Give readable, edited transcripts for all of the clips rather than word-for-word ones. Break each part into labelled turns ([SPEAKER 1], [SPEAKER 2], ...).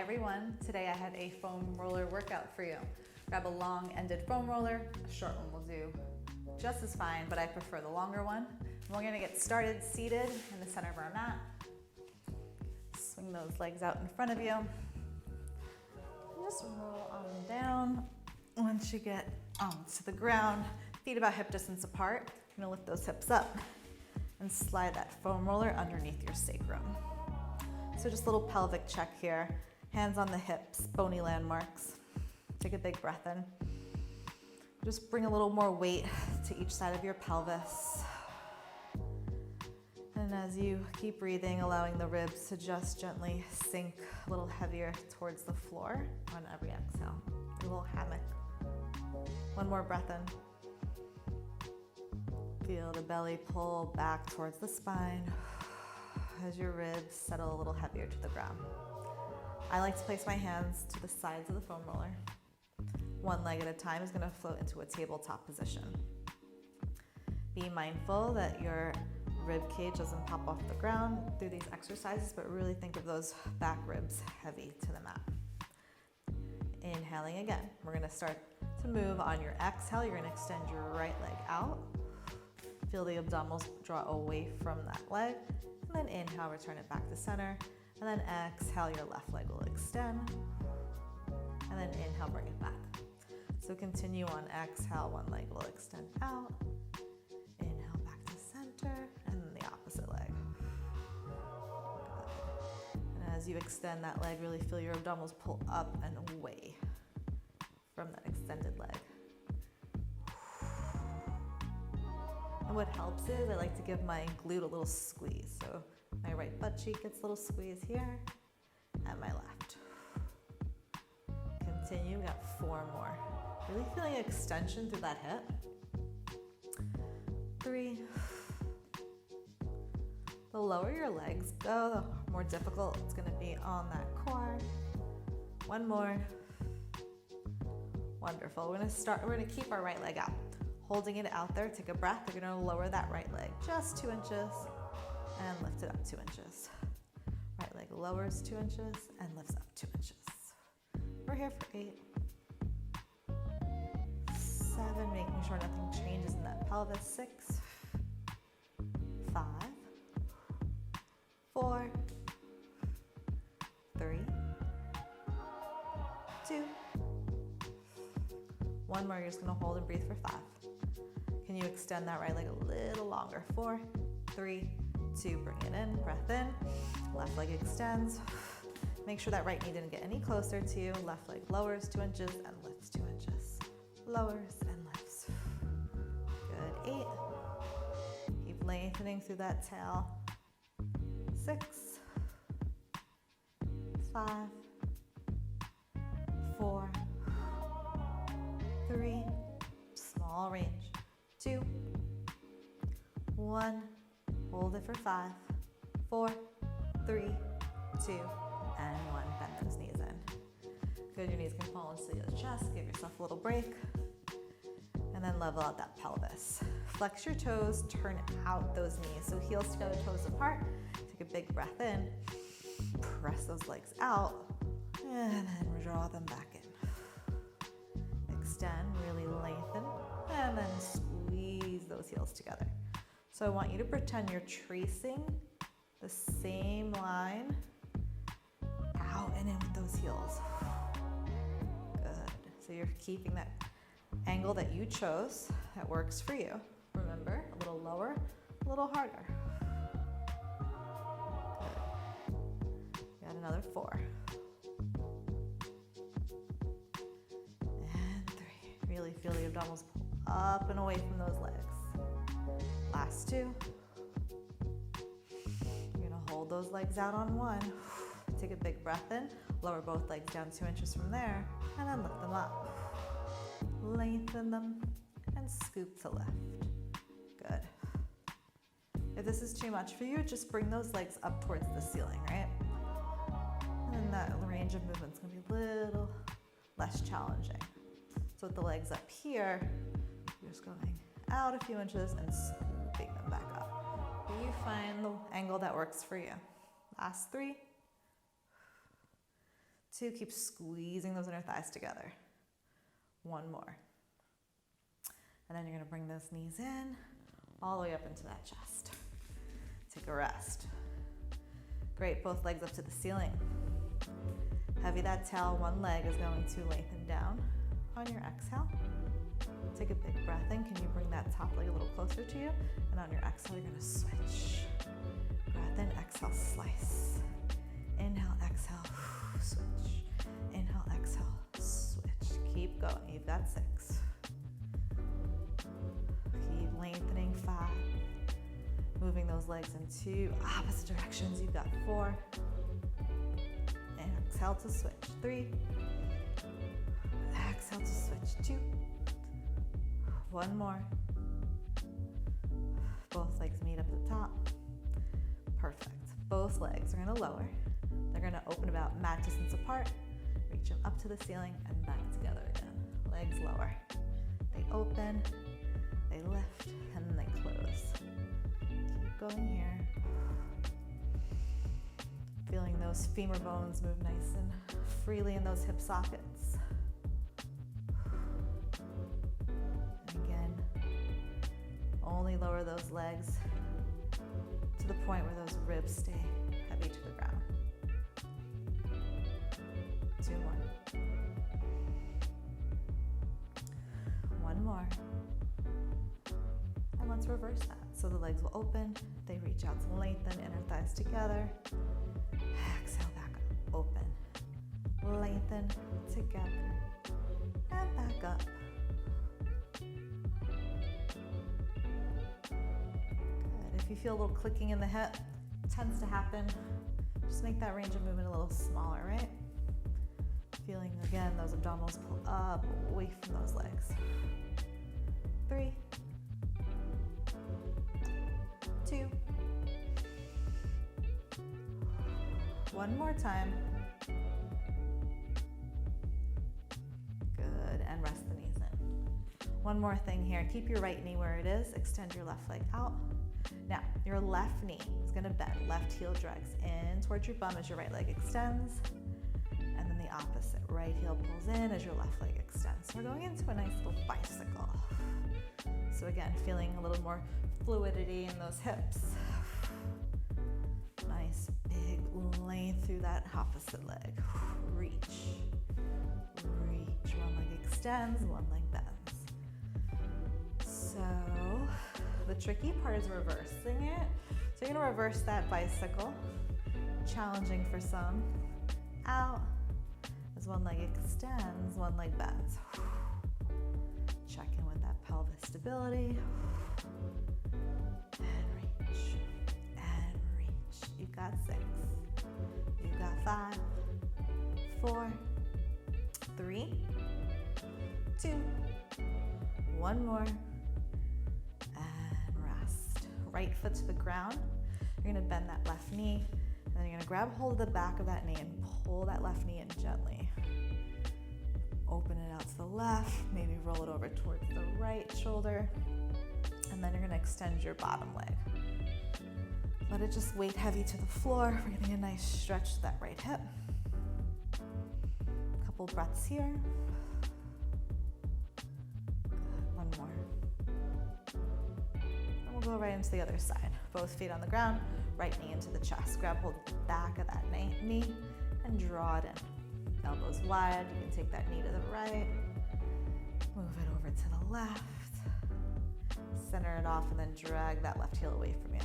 [SPEAKER 1] Hi everyone, today I have a foam roller workout for you. Grab a long-ended foam roller, a short one will do just as fine, but I prefer the longer one. And we're gonna get started seated in the center of our mat. Swing those legs out in front of you. Just roll on down. Once you get to the ground, feet about hip distance apart, you're gonna lift those hips up and slide that foam roller underneath your sacrum. So just a little pelvic check here. Hands on the hips, bony landmarks. Take a big breath in. Just bring a little more weight to each side of your pelvis. And as you keep breathing, allowing the ribs to just gently sink a little heavier towards the floor on every exhale. A little hammock. One more breath in. Feel the belly pull back towards the spine as your ribs settle a little heavier to the ground. I like to place my hands to the sides of the foam roller. One leg at a time is going to float into a tabletop position. Be mindful that your rib cage doesn't pop off the ground through these exercises, but really think of those back ribs heavy to the mat. Inhaling again. We're going to start to move on your exhale. You're going to extend your right leg out. Feel the abdominals draw away from that leg. And then inhale, return it back to center. And then exhale, your left leg will extend. And then inhale, bring it back. So continue on exhale, one leg will extend out. Inhale, back to center. And then the opposite leg. Good. And as you extend that leg, really feel your abdominals pull up and away from that extended leg. And what helps is I like to give my glute a little squeeze. So my right butt cheek gets a little squeeze here, and my left. Continue, we got 4 more. Really feeling extension through that hip. 3. The lower your legs go, the more difficult it's gonna be on that core. 1 more. Wonderful, we're gonna keep our right leg out. Holding it out there, take a breath. You're gonna lower that right leg just 2 inches and lift it up 2 inches. Right leg lowers 2 inches and lifts up 2 inches. We're here for 8, 7, making sure nothing changes in that pelvis. 6, 5, 4, 3, 2, 1 more. You're just gonna hold and breathe for 5. Can you extend that right leg a little longer? 4, 3, 2, bring it in, breath in. Left leg extends. Make sure that right knee didn't get any closer to you. Left leg lowers 2 inches and lifts 2 inches. Lowers and lifts. Good, 8. Keep lengthening through that tail. 6, 5, 4, 3, small range. 2, 1, hold it for 5, 4, 3, 2, and 1. Bend those knees in. Good, your knees can fall into your chest. Give yourself a little break. And then level out that pelvis. Flex your toes, turn out those knees. So heels together, toes apart. Take a big breath in. Press those legs out. And then draw them back in. Extend, really lengthen. And then squeeze those heels together. So I want you to pretend you're tracing the same line out and in with those heels. Good. So you're keeping that angle that you chose that works for you. Remember, a little lower, a little harder. Good. Got another 4. And 3. Really feel the abdominals pull up and away from those legs. Last 2. You're gonna hold those legs out on 1. Take a big breath in, lower both legs down 2 inches from there, and then lift them up. Lengthen them and scoop to lift. Good. If this is too much for you, just bring those legs up towards the ceiling, right? And then that range of movement's gonna be a little less challenging. So with the legs up here, you're just going out a few inches and scooping them back up. You find the angle that works for you. Last 3, 2, keep squeezing those inner thighs together. 1 more. And then you're gonna bring those knees in, all the way up into that chest. Take a rest. Great, both legs up to the ceiling. Heavy that tail, one leg is going to lengthen down on your exhale. Take a big breath in. Can you bring that top leg a little closer to you? And on your exhale, you're gonna switch. Breath in, exhale, slice. Inhale, exhale, switch. Inhale, exhale, switch. Keep going, you've got 6. Keep lengthening, 5. Moving those legs in 2 opposite directions, you've got 4. And exhale to switch, 3. Exhale to switch, 2. 1 more. Both legs meet up at the top. Perfect. Both legs are gonna lower. They're gonna open about mat distance apart, reach them up to the ceiling and back together again. Legs lower. They open, they lift, and then they close. Keep going here. Feeling those femur bones move nice and freely in those hip sockets. And again, only lower those legs to the point where those ribs stay heavy to the ground. 2 more. 1 more. And let's reverse that. So the legs will open, they reach out to lengthen, inner thighs together. Exhale, back up, open. Lengthen, together, and back up. Good. If you feel a little clicking in the hip, it tends to happen. Just make that range of movement a little smaller, right? Feeling, again, those abdominals pull up, away from those legs. 3, 2. 1 more time. Good, and rest the knees in. One more thing here, keep your right knee where it is, extend your left leg out. Now, your left knee is gonna bend, left heel drags in towards your bum as your right leg extends, and then the opposite, right heel pulls in as your left leg extends. So we're going into a nice little bicycle. So again, feeling a little more fluidity in those hips. Nice big length through that opposite leg. Reach, reach. One leg extends, one leg bends. So the tricky part is reversing it. So you're gonna reverse that bicycle. Challenging for some. Out. As one leg extends, one leg bends. Check in with that pelvis stability. And reach. And reach. You've got 6. You've got 5, 4, 3, 2, 1 more. And rest. Right foot to the ground. You're gonna bend that left knee. And then you're gonna grab hold of the back of that knee and pull that left knee in gently. Open it out to the left, maybe roll it over towards the right shoulder. And then you're gonna extend your bottom leg. Let it just weight heavy to the floor. We're getting a nice stretch to that right hip. Couple breaths here. Good, 1 more. And we'll go right into the other side. Both feet on the ground, right knee into the chest. Grab hold of the back of that knee and draw it in. Elbows wide, you can take that knee to the right. Move it over to the left. Center it off and then drag that left heel away from you.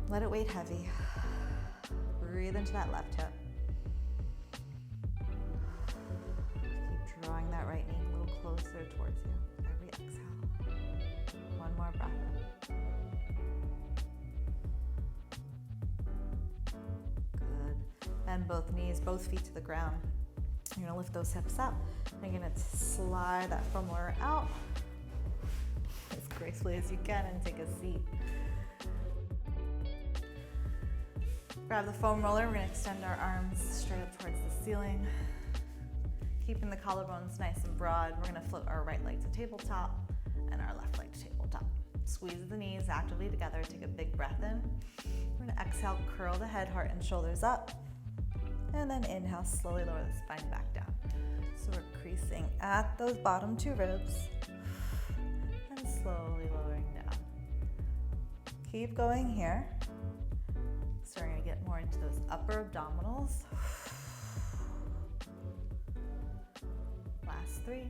[SPEAKER 1] Let it weight heavy. Breathe into that left hip. Keep drawing that right knee a little closer towards you. Every exhale. 1 more breath. Bend both knees, both feet to the ground. You're gonna lift those hips up. You're gonna slide that femoral out as gracefully as you can and take a seat. Grab the foam roller. We're gonna extend our arms straight up towards the ceiling. Keeping the collarbones nice and broad. We're gonna flip our right leg to tabletop and our left leg to tabletop. Squeeze the knees actively together. Take a big breath in. We're gonna exhale, curl the head, heart, and shoulders up. And then inhale, slowly lower the spine back down. So we're creasing at those bottom two ribs and slowly lowering down. Keep going here. So we're gonna get more into those upper abdominals. Last 3.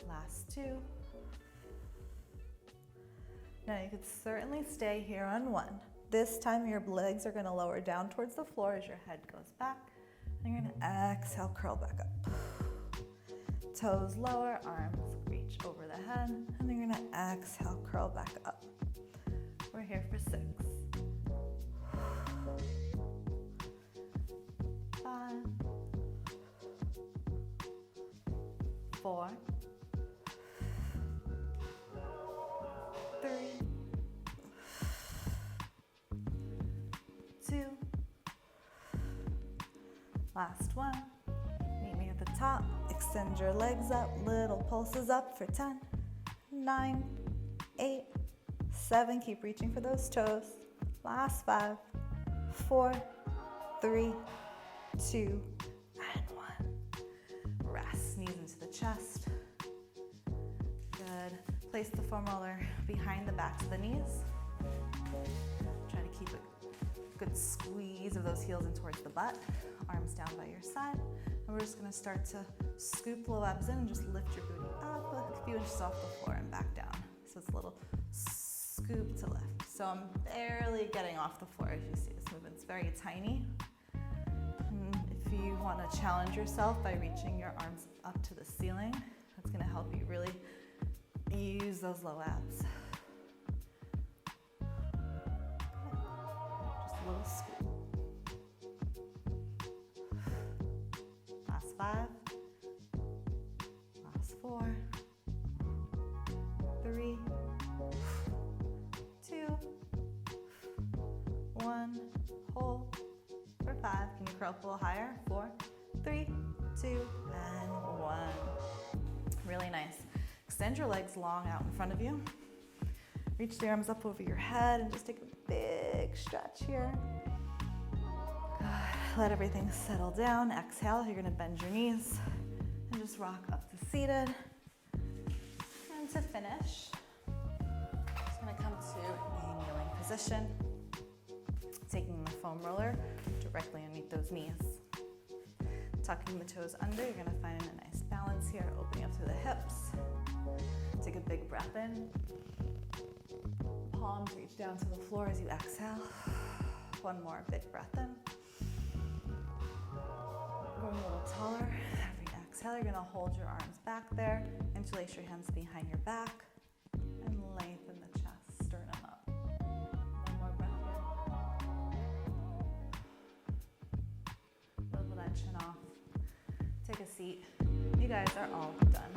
[SPEAKER 1] Last 2. Now you could certainly stay here on 1. This time your legs are going to lower down towards the floor as your head goes back. And you're going to exhale, curl back up. Toes lower, arms reach over the head. And then you're going to exhale, curl back up. We're here for 6. 5. 4. 3. 2. Last 1. Meet me at the top. Extend your legs up. Little pulses up for 10, 9, 8, 7. Keep reaching for those toes. Last 5, 4, 3, 2, and 1. Rest. Knees into the chest. Good. Place the foam roller behind the backs of the knees. Try to keep a good squeeze of those heels in towards the butt. Arms down by your side. And we're just going to start to scoop low abs in and just lift your booty up a few inches off the floor and back down. So it's a little scoop to lift. So I'm barely getting off the floor as you see this movement. It's very tiny. If you want to challenge yourself by reaching your arms up to the ceiling, that's going to help you really use those low abs. Just a little scoop. Last 5. Last 4. 3. 2. 1. Hold for 5. Can you curl up a little higher? 4, 3, 2, and 1. Really nice. Extend your legs long out in front of you. Reach the arms up over your head and just take a big stretch here. Let everything settle down. Exhale, you're gonna bend your knees and just rock up to seated. And to finish, just gonna come to a kneeling position. Taking the foam roller directly underneath those knees. Tucking the toes under, you're gonna find a nice balance here, opening up through the hips. Take a big breath in. Palms reach down to the floor as you exhale. One more big breath in. Going a little taller. Every exhale, you're gonna hold your arms back there. Interlace your hands behind your back and lengthen the chest, sternum up. One more breath in. Wiggle that chin off. Take a seat. You guys are all done.